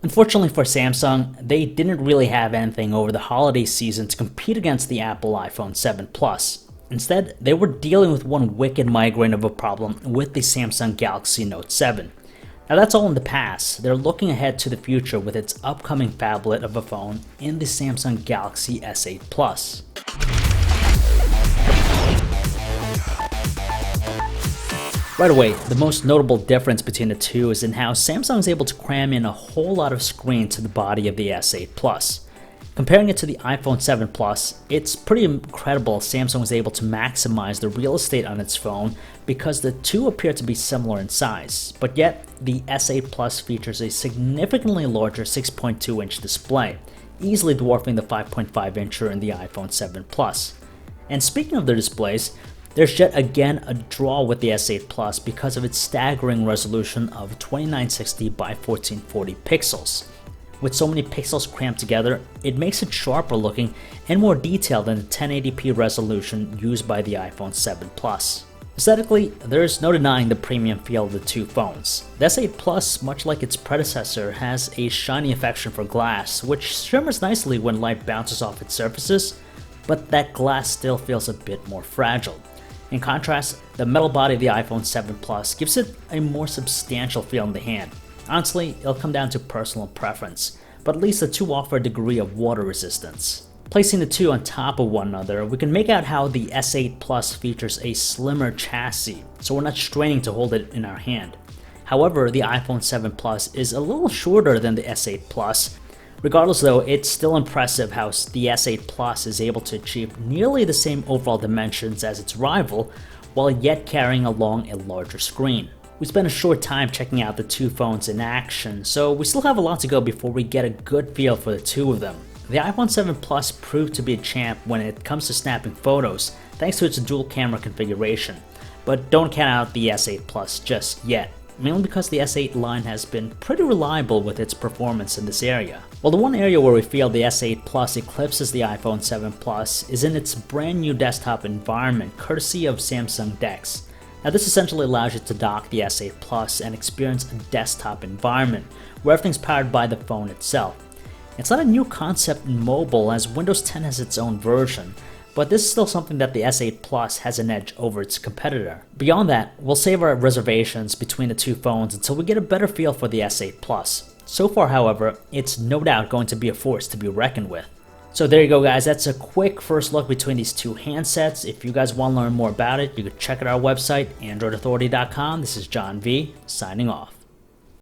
Unfortunately for Samsung, they didn't really have anything over the holiday season to compete against the Apple iPhone 7 Plus. Instead, they were dealing with one wicked migraine of a problem with the Samsung Galaxy Note 7. Now that's all in the past. They're looking ahead to the future with its upcoming phablet of a phone in the Samsung Galaxy S8 Plus. Right away, the most notable difference between the two is in how Samsung is able to cram in a whole lot of screen to the body of the S8 Plus. Comparing it to the iPhone 7 Plus, it's pretty incredible Samsung was able to maximize the real estate on its phone because the two appear to be similar in size, but yet the S8 Plus features a significantly larger 6.2-inch display, easily dwarfing the 5.5-incher in the iPhone 7 Plus. And speaking of the displays, there's yet again a draw with the S8 Plus because of its staggering resolution of 2960 by 1440 pixels. With so many pixels crammed together, it makes it sharper looking and more detailed than the 1080p resolution used by the iPhone 7 Plus. Aesthetically, there's no denying the premium feel of the two phones. The S8 Plus, much like its predecessor, has a shiny affection for glass, which shimmers nicely when light bounces off its surfaces, but that glass still feels a bit more fragile. In contrast, the metal body of the iPhone 7 Plus gives it a more substantial feel in the hand. Honestly, it'll come down to personal preference, but at least the two offer a degree of water resistance. Placing the two on top of one another, we can make out how the S8 Plus features a slimmer chassis, so we're not straining to hold it in our hand. However, the iPhone 7 Plus is a little shorter than the S8 Plus. Regardless though, it's still impressive how the S8 Plus is able to achieve nearly the same overall dimensions as its rival, while yet carrying along a larger screen. We spent a short time checking out the two phones in action, so we still have a lot to go before we get a good feel for the two of them. The iPhone 7 Plus proved to be a champ when it comes to snapping photos, thanks to its dual camera configuration, but don't count out the S8 Plus just yet, mainly because the S8 line has been pretty reliable with its performance in this area. Well, the one area where we feel the S8 Plus eclipses the iPhone 7 Plus is in its brand new desktop environment, courtesy of Samsung DeX. Now this essentially allows you to dock the S8 Plus and experience a desktop environment, where everything's powered by the phone itself. It's not a new concept in mobile, as Windows 10 has its own version, but this is still something that the S8 Plus has an edge over its competitor. Beyond that, we'll save our reservations between the two phones until we get a better feel for the S8 Plus. So far, however, it's no doubt going to be a force to be reckoned with. So there you go guys, that's a quick first look between these two handsets. If you guys want to learn more about it, you can check out our website, androidauthority.com. This is John V, signing off.